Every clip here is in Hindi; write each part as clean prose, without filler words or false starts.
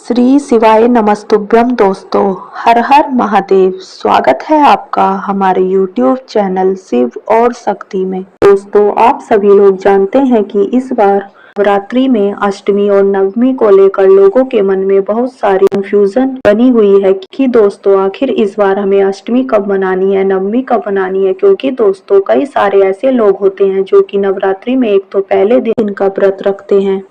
श्री शिवाय नमस्तुभ्यम दोस्तों। हर हर महादेव। स्वागत है आपका हमारे YouTube चैनल शिव और शक्ति में। दोस्तों, आप सभी लोग जानते हैं कि इस बार नवरात्रि में अष्टमी और नवमी को लेकर लोगों के मन में बहुत सारी कंफ्यूजन बनी हुई है कि दोस्तों आखिर इस बार हमें अष्टमी कब मनानी है, नवमी कब मनानी है। क्योंकि दोस्तों कई सारे ऐसे लोग होते हैं जो कि नवरात्रि में एक तो पहले दिन का व्रत रखते हैं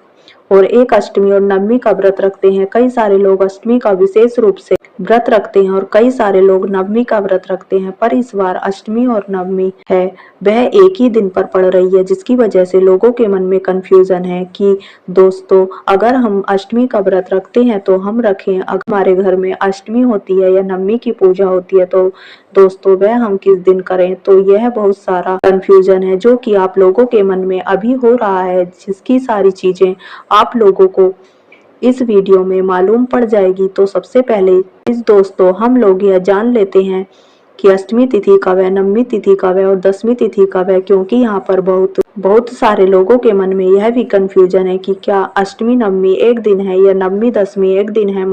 और एक अष्टमी और नवमी का व्रत रखते हैं। कई सारे लोग अष्टमी का विशेष रूप से व्रत रखते हैं और कई सारे लोग नवमी का व्रत रखते हैं। पर इस बार अष्टमी और नवमी है वह एक ही दिन पर पड़ रही है, जिसकी वजह से लोगों के मन में कंफ्यूजन है कि दोस्तों अगर हम अष्टमी का व्रत रखते हैं तो हम रखें, अगर हमारे घर में अष्टमी होती है या नवमी की पूजा होती है तो दोस्तों वह हम किस दिन करें। तो यह बहुत सारा कंफ्यूजन है जो कि आप लोगों के मन में अभी हो रहा है, जिसकी सारी चीजें आप लोगों को इस वीडियो में मालूम पड़ जाएगी। तो सबसे पहले इस दोस्तों हम लोग यह जान लेते हैं कि अष्टमी तिथि कब है, नवमी तिथि कब है और दसवीं तिथि कब है। क्योंकि यहाँ पर बहुत सारे लोगों के मन में यह भी कंफ्यूजन है कि क्या अष्टमी नवमी एक दिन है या नवमी दसवीं एक दिन है,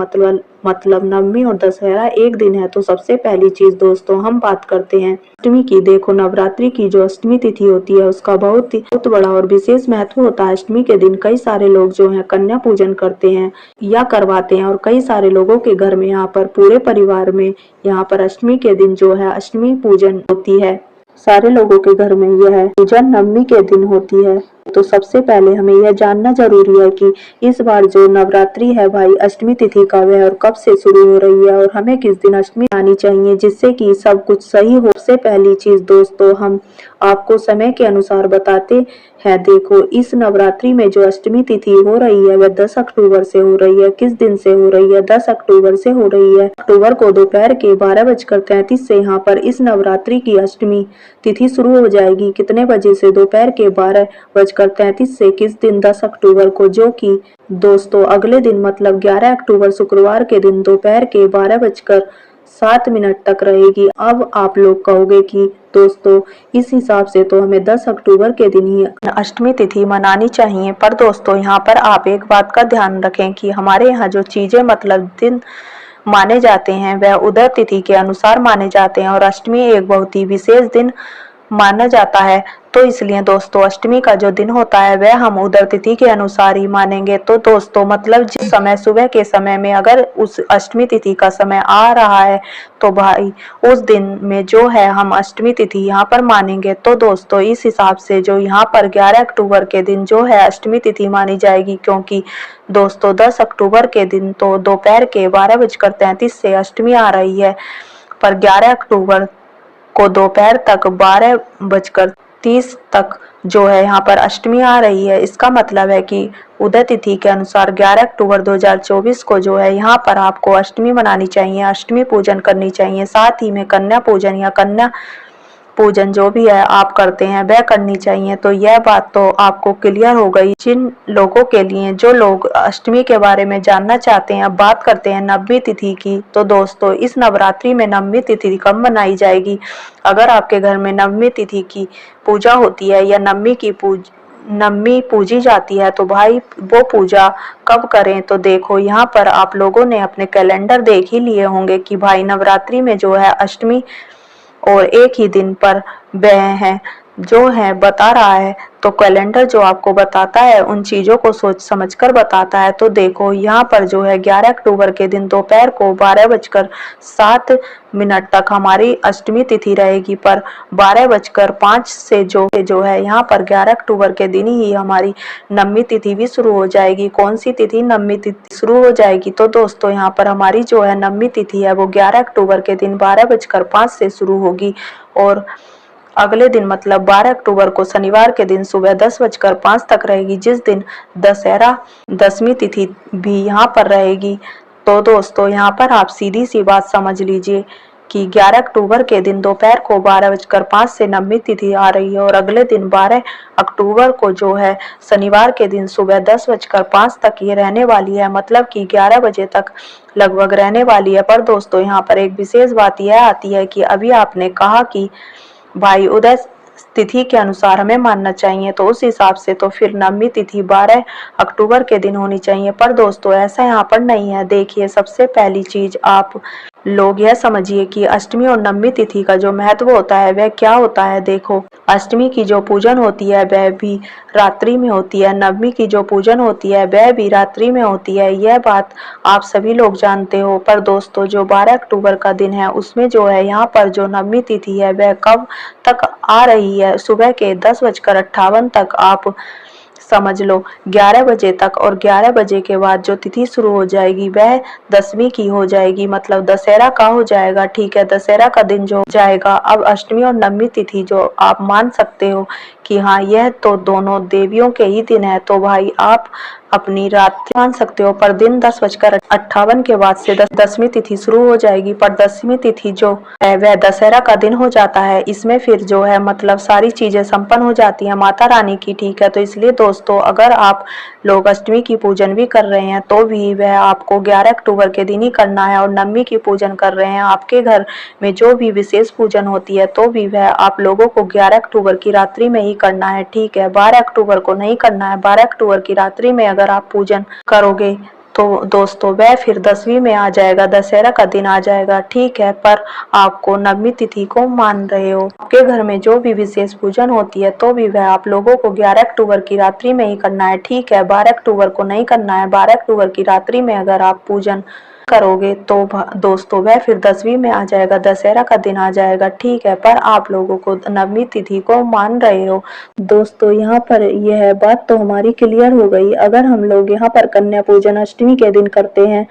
मतलब नवमी और दशहरा एक दिन है। तो सबसे पहली चीज दोस्तों हम बात करते हैं अष्टमी की। देखो, नवरात्रि की जो अष्टमी तिथि होती है उसका बहुत बड़ा और विशेष महत्व होता है। अष्टमी के दिन कई सारे लोग जो है कन्या पूजन करते हैं या करवाते हैं और कई सारे लोगों के घर में यहाँ पर पूरे परिवार में यहाँ पर अष्टमी के दिन जो है अष्टमी पूजन होती है। सारे लोगों के घर में यह पूजा नवमी के दिन होती है। तो सबसे पहले हमें यह जानना जरूरी है कि इस बार जो नवरात्रि है भाई अष्टमी तिथि कब है और कब से शुरू हो रही है और हमें किस दिन अष्टमी आनी चाहिए जिससे कि सब कुछ सही हो। सबसे पहली चीज दोस्तों हम आपको समय के अनुसार बताते हैं। देखो, इस नवरात्रि में जो अष्टमी तिथि हो रही है वह 10 अक्टूबर से हो रही है। किस दिन से हो रही है? 10 अक्टूबर से हो रही है। अक्टूबर को दोपहर के 12:33 से यहाँ पर इस नवरात्रि की अष्टमी तिथि शुरू हो जाएगी। कितने बजे से? दोपहर के 12:33 से। किस दिन? 10 अक्टूबर को, जो कि दोस्तों अगले दिन मतलब 11 अक्टूबर शुक्रवार के दिन दोपहर के 12:07 तक रहेगी। अब आप लोग कहोगे कि दोस्तों इस हिसाब से तो हमें 10 अक्टूबर के दिन ही अष्टमी तिथि मनानी चाहिए। पर दोस्तों यहाँ पर आप एक बात का ध्यान रखें कि हमारे यहाँ जो चीजें मतलब दिन माने जाते हैं वह उदय तिथि के अनुसार माने जाते हैं और अष्टमी एक बहुत ही विशेष दिन माना जाता है। तो इसलिए दोस्तों अष्टमी का जो दिन होता है वह हम उदय तिथि के अनुसार ही मानेंगे। तो दोस्तों मतलब जिस समय सुबह के समय में अगर उस अष्टमी तिथि का समय आ रहा है तो भाई उस दिन में जो है हम अष्टमी तिथि यहाँ पर मानेंगे। तो दोस्तों इस हिसाब से जो यहाँ पर 11 अक्टूबर के दिन जो है अष्टमी तिथि मानी जाएगी। क्योंकि दोस्तों 10 अक्टूबर के दिन तो दोपहर के 12:33 से अष्टमी आ रही है, पर 11 अक्टूबर को दोपहर तक 12:30 तक जो है यहाँ पर अष्टमी आ रही है। इसका मतलब है कि उदय तिथि के अनुसार 11 अक्टूबर 2024 को जो है यहाँ पर आपको अष्टमी मनानी चाहिए, अष्टमी पूजन करनी चाहिए। साथ ही में कन्या पूजन या कन्या पूजन जो भी है आप करते हैं वह करनी चाहिए। तो यह बात तो आपको क्लियर हो गई। जिन लोगों के लिए जो लोग अष्टमी के बारे में जानना चाहते हैं, अब बात करते हैं नवमी तिथि की। तो दोस्तों इस नवरात्रि में नवमी तिथि कब मनाई जाएगी? अगर आपके घर में नवमी तिथि की पूजा होती है या नवमी पूजी जाती है तो भाई वो पूजा कब करें? तो देखो यहाँ पर आप लोगों ने अपने कैलेंडर देख ही लिए होंगे कि भाई नवरात्रि में जो है अष्टमी और एक ही दिन पर वह है जो है बता रहा है। तो कैलेंडर जो आपको बताता है उन चीजों को सोच समझकर बताता है। तो देखो यहाँ पर जो है 11 अक्टूबर के दिन दोपहर को 12:07 तक हमारी अष्टमी तिथि रहेगी, पर 12:05 से जो है यहाँ पर 11 अक्टूबर के दिन ही हमारी नवमी तिथि भी शुरू हो जाएगी। कौन सी तिथि? नवमी तिथि शुरू हो जाएगी। तो दोस्तों यहाँ पर हमारी जो है नवमी तिथि है वो 11 अक्टूबर के दिन 12:05 से शुरू होगी और अगले दिन मतलब 12 अक्टूबर को शनिवार के दिन सुबह 10:05 तक रहेगी, जिस दिन दशहरा दसवीं तिथि भी यहाँ पर रहेगी। तो दोस्तों यहाँ पर आप सीधी सी बात समझ लीजिए कि 11 अक्टूबर के दिन दोपहर को 12:05 से नवमी तिथि आ रही है और अगले दिन 12 अक्टूबर को जो है शनिवार के दिन सुबह 10:05 तक ये रहने वाली है, मतलब कि 11 बजे तक लगभग रहने वाली है। पर दोस्तों यहाँ पर एक विशेष बात यह आती है कि अभी आपने कहा कि भाई उदय तिथि के अनुसार हमें मानना चाहिए, तो उस हिसाब से तो फिर नवमी तिथि 12 अक्टूबर के दिन होनी चाहिए। पर दोस्तों ऐसा यहाँ पर नहीं है। देखिए, सबसे पहली चीज आप लोग यह समझिए कि अष्टमी और नवमी तिथि का जो महत्व होता है वह क्या होता है। देखो, अष्टमी की जो पूजन होती है वह भी रात्रि में होती है, नवमी की जो पूजन होती है वह भी रात्रि में होती है। यह बात आप सभी लोग जानते हो। पर दोस्तों, जो 12 अक्टूबर का दिन है उसमें जो है यहाँ पर जो नवमी तिथि है वह कब तक आ रही है, सुबह के 10:58 तक आप समझ लो 11 बजे तक, और 11 बजे के बाद जो तिथि शुरू हो जाएगी वह दसवीं की हो जाएगी, मतलब दशहरा का हो जाएगा। ठीक है, दशहरा का दिन जो जाएगा। अब अष्टमी और नवमी तिथि जो आप मान सकते हो कि हाँ यह तो दोनों देवियों के ही दिन है, तो भाई आप अपनी रात्रि मान सकते हो। पर दिन 10:58 के बाद से दसवीं तिथि शुरू हो जाएगी। पर दसवीं तिथि जो है वह दशहरा का दिन हो जाता है। इसमें फिर जो है मतलब सारी चीजें संपन्न हो जाती हैं माता रानी की। ठीक है, तो इसलिए दोस्तों अगर आप लोग अष्टमी की पूजन भी कर रहे हैं तो भी वह आपको 11 अक्टूबर के दिन ही करना है, और नवमी की पूजन कर रहे हैं आपके घर में जो भी विशेष पूजन होती है तो भी वह आप लोगों को 11 अक्टूबर की रात्रि में ही करना है। ठीक है, 12 अक्टूबर को नहीं करना है। 12 अक्टूबर की रात्रि में अगर आप पूजन करोगे तो दोस्तों वह फिर दसवीं में आ जाएगा, दशहरा का दिन आ जाएगा। ठीक है, पर आपको नवमी तिथि को मान रहे हो, आपके घर में जो भी विशेष पूजन होती है तो भी वह आप लोगों को 11 अक्टूबर की रात्रि में ही करना है। ठीक है, 12 अक्टूबर को नहीं करना है। 12 अक्टूबर की रात्रि में अगर आप पूजन करोगे तो दोस्तों वह फिर दसवीं में आ जाएगा, दशहरा का दिन आ जाएगा। ठीक है, पर आप लोगों को नवमी तिथि को मान रहे हो। दोस्तों यहाँ पर यह बात तो हमारी क्लियर हो गई। अगर हम लोग यहाँ पर कन्या पूजन अष्टमी के दिन करते हैं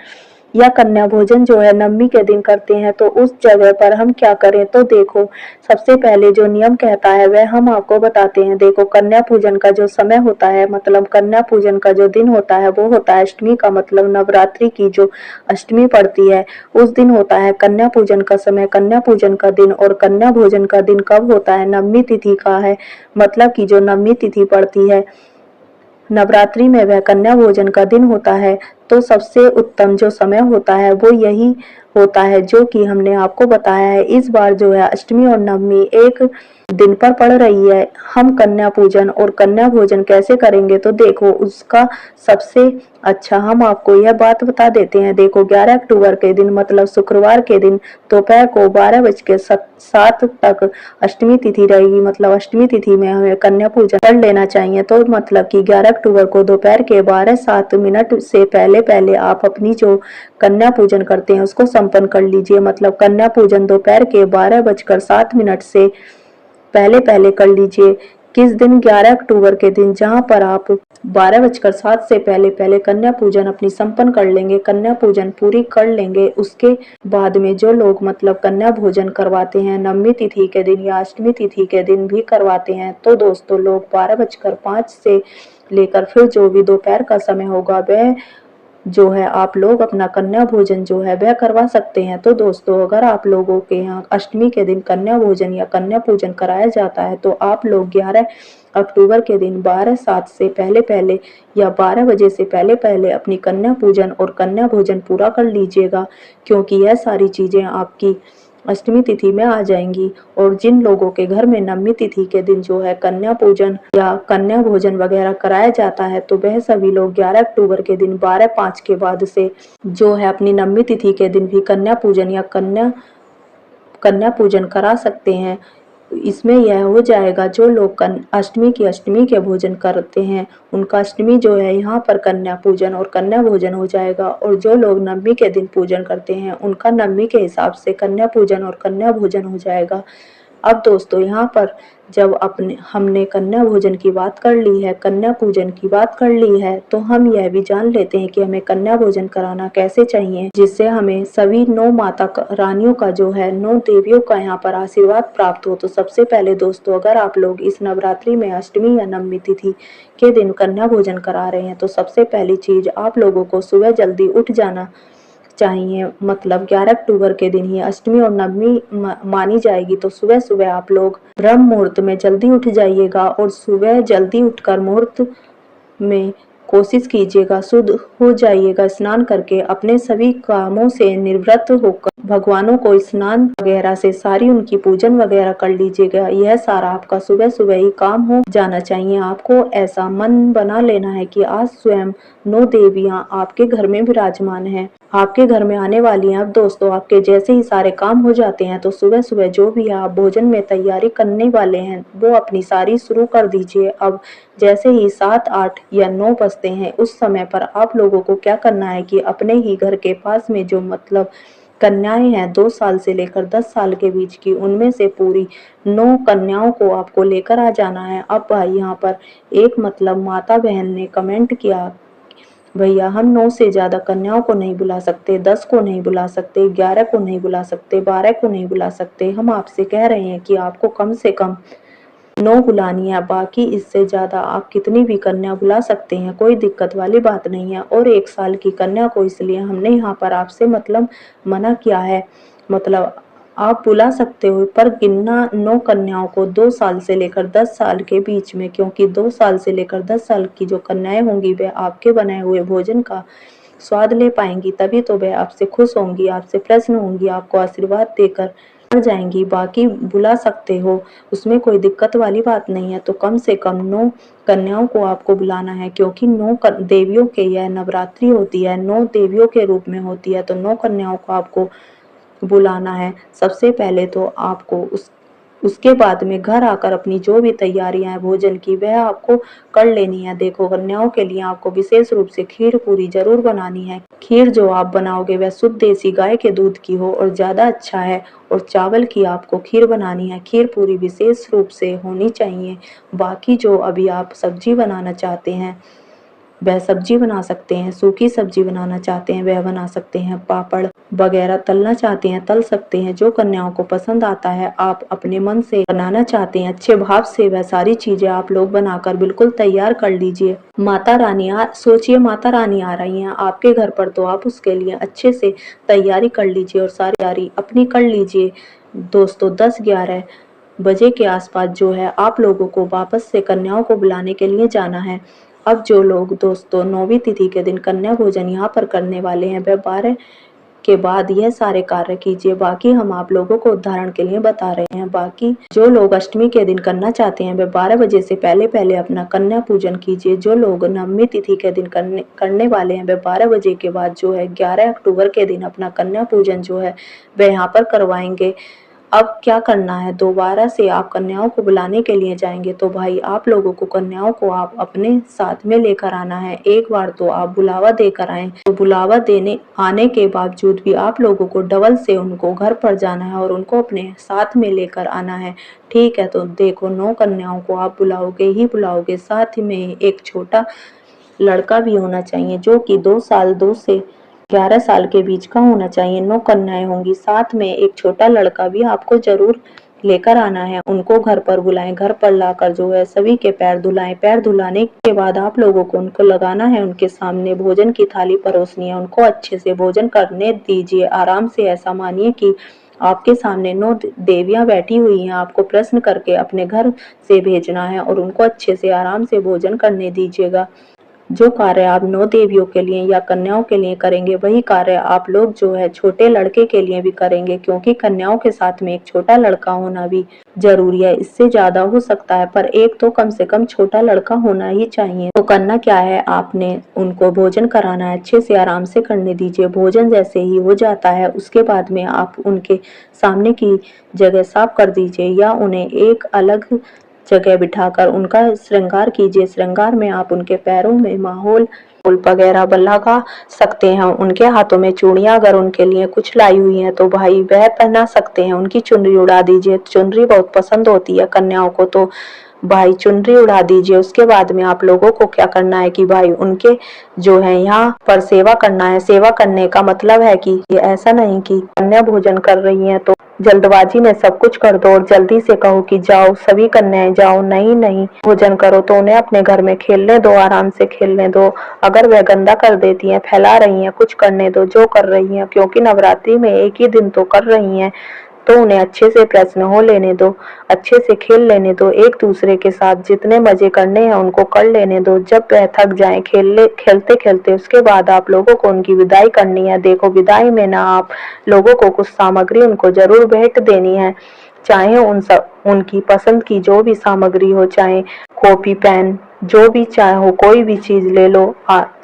या कन्या भोजन जो है नवमी के दिन करते हैं तो उस जगह पर हम क्या करें, तो देखो सबसे पहले जो नियम कहता है वह हम आपको बताते हैं। देखो, कन्या पूजन का जो समय होता है, मतलब कन्या पूजन का जो दिन होता है वो होता है अष्टमी का, मतलब नवरात्रि की जो अष्टमी पड़ती है उस दिन होता है कन्या पूजन का समय, कन्या पूजन का दिन। और कन्या भोजन का दिन कब होता है, नवमी तिथि का है, मतलब कि जो नवमी तिथि पड़ती है नवरात्रि में वह कन्या भोजन का दिन होता है। तो सबसे उत्तम जो समय होता है वो यही होता है जो कि हमने आपको बताया है। इस बार जो है अष्टमी और नवमी एक दिन पर पड़ रही है। हम कन्या पूजन और कन्या भोजन कैसे करेंगे, तो देखो उसका सबसे अच्छा हम आपको यह बात बता देते हैं। देखो 11 अक्टूबर के दिन मतलब शुक्रवार के दिन दोपहर को 12:07 तक अष्टमी तिथि रहेगी, मतलब अष्टमी तिथि में हमें कन्या पूजन कर लेना चाहिए। तो मतलब कि 11 अक्टूबर को दोपहर के 12:07 से पहले पहले आप अपनी जो कन्या पूजन करते हैं उसको संपन्न कर लीजिए। मतलब कन्या पूजन दोपहर के 12:07 से पहले पहले कर लीजिए। किस दिन, 11 अक्टूबर के दिन, जहां पर आप 12:07 से पहले पहले कन्या पूजन अपनी संपन्न कर लेंगे, कन्या पूजन पूरी कर लेंगे। उसके बाद में जो लोग मतलब कन्या भोजन करवाते हैं नवमी तिथि के दिन या अष्टमी तिथि के दिन भी करवाते हैं, तो दोस्तों लोग 12:05 से लेकर फिर जो भी दोपहर का समय होगा वह जो है आप लोग अपना कन्या भोजन जो है वह करवा सकते हैं। तो दोस्तों अगर आप लोगों के यहाँ अष्टमी के दिन कन्या भोजन या कन्या पूजन कराया जाता है तो आप लोग 11 अक्टूबर के दिन 12:07 से पहले पहले या 12 बजे से पहले पहले अपनी कन्या पूजन और कन्या भोजन पूरा कर लीजिएगा, क्योंकि यह सारी चीजें आपकी अष्टमी तिथि में आ जाएंगी। और जिन लोगों के घर में नवमी तिथि के दिन जो है कन्या पूजन या कन्या भोजन वगैरह कराया जाता है तो वह सभी लोग 11 अक्टूबर के दिन 12:05 के बाद से जो है अपनी नवमी तिथि के दिन भी कन्या पूजन या कन्या पूजन करा सकते हैं। इसमें यह हो जाएगा जो लोग अष्टमी के भोजन करते हैं उनका अष्टमी जो है यहाँ पर कन्या पूजन और कन्या भोजन हो जाएगा, और जो लोग नवमी के दिन पूजन करते हैं उनका नवमी के हिसाब से कन्या पूजन और कन्या भोजन हो जाएगा। अब दोस्तों यहाँ पर जब हमने कन्या भोजन की बात कर ली है, कन्या पूजन की बात कर ली है, तो हम यह भी जान लेते हैं कि हमें कन्या भोजन कराना कैसे चाहिए, जिससे हमें सभी 9 माता रानियों का जो है 9 देवियों का यहाँ पर आशीर्वाद प्राप्त हो। तो सबसे पहले दोस्तों अगर आप लोग इस नवरात्रि में अष्टमी या नवमी तिथि के दिन कन्या भोजन करा रहे हैं तो सबसे पहली चीज आप लोगों को सुबह जल्दी उठ जाना चाहिए। मतलब 11 अक्टूबर के दिन ही अष्टमी और नवमी मानी जाएगी, तो सुबह सुबह आप लोग ब्रह्म मुहूर्त में जल्दी उठ जाइएगा और सुबह जल्दी उठकर मुहूर्त में कोशिश कीजिएगा शुद्ध हो जाइएगा, स्नान करके अपने सभी कामों से निवृत्त होकर भगवानों को स्नान वगैरह से सारी उनकी पूजन वगैरह कर लीजिएगा। यह सारा आपका सुबह सुबह ही काम हो जाना चाहिए। आपको ऐसा मन बना लेना है कि आज स्वयं 9 देवियाँ आपके घर में विराजमान हैं, आपके घर में आने वाली हैं। अब दोस्तों, आपके जैसे ही सारे काम हो जाते हैं तो सुबह सुबह जो भी आप भोजन में तैयारी करने वाले हैं वो अपनी सारी शुरू कर दीजिए। अब जैसे ही 7, 8 या 9 बजते हैं उस समय पर आप लोगों को क्या करना है कि अपने ही घर के पास में जो कन्याएं हैं 2 साल से लेकर 10 साल के बीच की, उनमें से पूरी 9 कन्याओं को आपको लेकर आ जाना है। अब भाई यहाँ पर एक माता बहन ने कमेंट किया, भैया हम 9 से ज्यादा कन्याओं को नहीं बुला सकते, 10 को नहीं बुला सकते, 11 को नहीं बुला सकते, 12 को नहीं बुला सकते। हम आपसे कह रहे हैं कि आपको कम से कम 9 बुलानी है, बाकी इससे ज्यादा आप कितनी भी कन्या बुला सकते हैं, कोई दिक्कत वाली बात नहीं है। और 1 साल की कन्या को इसलिए हमने यहाँ पर आपसे मना किया है, आप बुला सकते हो पर गिनना 9 कन्याओं को 2 साल से लेकर 10 साल के बीच में, क्योंकि 2 साल से लेकर 10 साल की जो कन्याएं होंगी वे आपके बनाए हुए भोजन का स्वाद ले पाएंगी, तभी तो वे आपसे खुश होंगी, आपसे प्रसन्न होंगी, आपको आशीर्वाद देकर जाएंगी। बाकी बुला सकते हो, उसमें कोई दिक्कत वाली बात नहीं है। तो कम से कम 9 कन्याओं को आपको बुलाना है, क्योंकि 9 देवियों के यह नवरात्रि होती है, 9 देवियों के रूप में होती है, तो 9 कन्याओं को आपको बुलाना है। सबसे पहले तो आपको उसके बाद में घर आकर अपनी जो भी तैयारियां हैं भोजन की वह आपको कर लेनी है। देखो, कन्याओं के लिए आपको विशेष रूप से खीर पूरी जरूर बनानी है। खीर जो आप बनाओगे वह शुद्ध देसी गाय के दूध की हो और ज्यादा अच्छा है, और चावल की आपको खीर बनानी है। खीर पूरी विशेष रूप से होनी चाहिए। बाकी जो अभी आप सब्जी बनाना चाहते हैं वह सब्जी बना सकते हैं, सूखी सब्जी बनाना चाहते हैं वह बना सकते हैं, पापड़ वगैरह तलना चाहते हैं तल सकते हैं। जो कन्याओं को पसंद आता है, आप अपने मन से बनाना चाहते हैं अच्छे भाव से, वह सारी चीजें आप लोग बनाकर बिल्कुल तैयार कर लीजिए। माता रानी सोचिए, माता रानी आ रही हैं आपके घर पर, तो आप उसके लिए अच्छे से तैयारी कर लीजिए और सारी तैयारी अपनी कर लीजिए। दोस्तों, 10-11 बजे के आसपास जो है आप लोगों को वापस से कन्याओं को बुलाने के लिए जाना है। अब जो लोग दोस्तों 9वीं तिथि के दिन कन्या भोजन यहाँ पर करने वाले हैं वह 12 के बाद यह सारे कार्य कीजिए। बाकी हम आप लोगों को उदाहरण के लिए बता रहे हैं। बाकी जो लोग अष्टमी के दिन करना चाहते हैं वह 12 बजे से पहले अपना कन्या पूजन कीजिए। जो लोग 9वीं तिथि के दिन करने वाले हैं वह 12 बजे के बाद जो है 11 अक्टूबर के दिन अपना कन्या पूजन जो है वह यहाँ पर करवाएंगे। अब क्या करना है, दोबारा से आप कन्याओं को बुलाने के लिए जाएंगे तो भाई आप लोगों को कन्याओं को आप अपने साथ में लेकर आना है। एक बार तो आप बुलावा देकर आए, तो बुलावा देने आने के बावजूद भी आप लोगों को डबल से उनको घर पर जाना है और उनको अपने साथ में लेकर आना है। ठीक है, तो देखो 9 कन्याओं को आप बुलाओगे ही बुलाओगे, साथ में एक छोटा लड़का भी होना चाहिए जो कि 2 साल 2 से 11 साल के बीच का होना चाहिए। 9 कन्याएं होंगी, साथ में एक छोटा लड़का भी आपको जरूर लेकर आना है। उनको घर पर बुलाएं, घर पर लाकर जो है सभी के पैर धुलाएं। पैर धुलाने के बाद आप लोगों को उनको लगाना है, उनके सामने भोजन की थाली परोसनी है, उनको अच्छे से भोजन करने दीजिए आराम से। ऐसा मानिए कि आपके सामने 9 देवियां बैठी हुई हैं, आपको प्रश्न करके अपने घर से भेजना है और उनको अच्छे से आराम से भोजन करने दीजिएगा। जो कार्य आप 9 देवियों के लिए या कन्याओं के लिए करेंगे वही कार्य आप लोग जो है छोटे लड़के के लिए भी करेंगे, क्योंकि कन्याओं के साथ में एक छोटा लड़का होना भी जरूरी है। इससे ज्यादा हो सकता है पर एक तो कम से कम छोटा लड़का होना ही चाहिए। तो करना क्या है, आपने उनको भोजन कराना है, अच्छे से आराम से करने दीजिए। भोजन जैसे ही हो जाता है उसके बाद में आप उनके सामने की जगह साफ कर दीजिए या उन्हें एक अलग जगह बिठाकर उनका श्रृंगार कीजिए। श्रृंगार में आप उनके पैरों में माहौल वगैरह लगा सकते हैं। उनके हाथों में चूड़ियां अगर उनके लिए कुछ लाई हुई हैं तो भाई वह पहना सकते हैं। उनकी चुनरी उड़ा दीजिए, चुनरी बहुत पसंद होती है कन्याओं को, तो भाई चुनरी उड़ा दीजिए। उसके बाद में आप लोगों को क्या करना है कि भाई उनके जो है यहाँ पर सेवा करना है। सेवा करने का मतलब है कि ये ऐसा नहीं कि कन्या भोजन कर रही हैं तो जल्दबाजी में सब कुछ कर दो और जल्दी से कहो कि जाओ सभी कन्याएं जाओ, नहीं नहीं, भोजन करो। तो उन्हें अपने घर में खेलने दो, आराम से खेलने दो। अगर वह गंदा कर देती हैं, फैला रही हैं, कुछ करने दो, जो कर रही हैं, क्योंकि नवरात्रि में एक ही दिन तो कर रही हैं, तो उन्हें अच्छे से प्रश्न हो लेने दो, अच्छे से खेल लेने दो, एक दूसरे के साथ जितने मजे करने हैं उनको कर लेने दो। जब वह थक जाएं खेलते खेलते, उसके बाद आप लोगों को उनकी विदाई करनी है। देखो, विदाई में ना आप लोगों को कुछ सामग्री उनको जरूर भेंट देनी है, चाहे उनकी पसंद की जो भी सामग्री हो, चाहे कॉपी पेन जो भी चाहे हो, कोई भी चीज ले लो,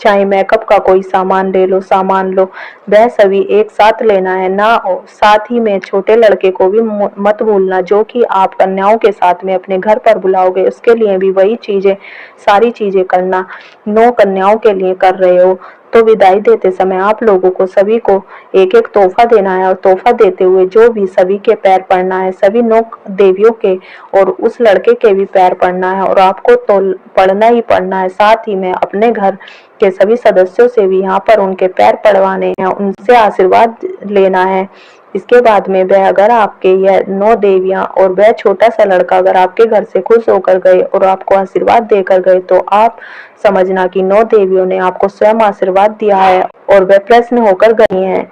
चाहे मेकअप का कोई सामान ले लो, सामान लो, वह सभी एक साथ लेना है ना। साथ ही में छोटे लड़के को भी मत भूलना, जो कि आप कन्याओं के साथ में अपने घर पर बुलाओगे, उसके लिए भी वही चीजें, सारी चीजें करना 9 कन्याओं के लिए कर रहे हो। तो विदाई देते समय आप लोगों को सभी को एक एक तोहफा देना है, और तोहफा देते हुए जो भी सभी के पैर पड़ना है, सभी 9 देवियों के और उस लड़के के भी पैर पड़ना है, और आपको तो पढ़ना ही पढ़ना है। साथ ही में अपने घर के सभी सदस्यों से भी यहाँ पर उनके पैर पड़वाने हैं, उनसे आशीर्वाद लेना है। इसके बाद में वह, अगर आपके यह 9 देवियां और वह छोटा सा लड़का अगर आपके घर से खुश होकर गए और आपको आशीर्वाद देकर गए, तो आप समझना कि 9 देवियों ने आपको स्वयं आशीर्वाद दिया है और वह प्रसन्न होकर गई हैं।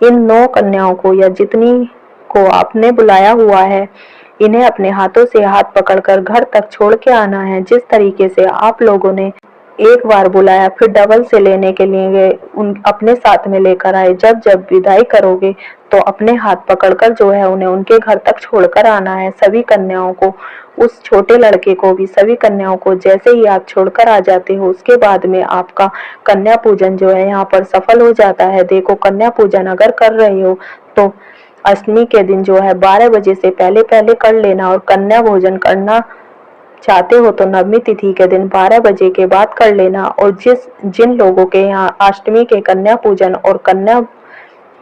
इन 9 कन्याओं को या जितनी को आपने बुलाया हुआ है, इन्हें अपने हाथों से हाथ पकड़कर घर तक छोड़ के आना है। जिस तरीके से आप लोगों ने एक बार बुलाया, फिर डबल से लेने के लिए गए, उन अपने साथ में लेकर आए। जब जब विदाई करोगे तो अपने हाथ पकड़कर जो है उन्हें उनके घर तक छोड़कर आना है। सभी कन्याओं को, उस छोटे लड़के को भी, सभी कन्याओं को जैसे ही आप छोड़कर आ जाते हो, उसके बाद में आपका कन्या पूजन जो है यहाँ पर सफल हो जाता है। देखो, कन्या पूजन अगर कर रहे हो तो अष्टमी के दिन जो है 12 बजे से पहले पहले कर लेना, और कन्या भोजन करना चाहते हो तो नवमी तिथि के दिन 12 बजे के बाद कर लेना। और जिन लोगों के यहाँ अष्टमी के कन्या पूजन और कन्या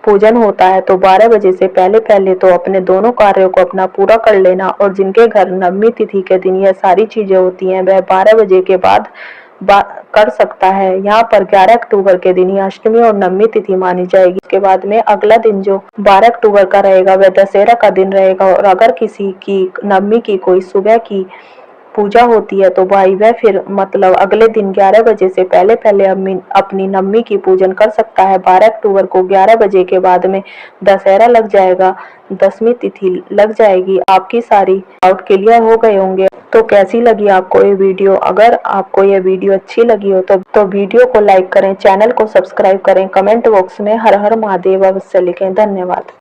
पूजन होता है तो 12 बजे से पहले पहले तो अपने दोनों कार्यों को अपना पूरा कर लेना, और जिनके घर नवमी तिथि के दिन यह सारी चीजें होती हैं वह 12 बजे के बाद कर सकता है। यहाँ पर 11 अक्टूबर के दिन ही अष्टमी और नवमी तिथि मानी जाएगी। इसके बाद में अगला दिन जो 12 अक्टूबर का रहेगा वह दशहरा का दिन रहेगा, और अगर किसी की नवमी की कोई सुबह की पूजा होती है तो भाई वह फिर मतलब अगले दिन 11 बजे से पहले पहले अपनी नवमी की पूजन कर सकता है। 12 अक्टूबर को 11 बजे के बाद में दशहरा लग जाएगा, दसवीं तिथि लग जाएगी। आपकी सारी डाउट क्लियर हो गए होंगे। तो कैसी लगी आपको ये वीडियो? अगर आपको ये वीडियो अच्छी लगी हो तो वीडियो को लाइक करें, चैनल को सब्सक्राइब करें, कमेंट बॉक्स में हर हर महादेव अवश्य लिखें। धन्यवाद।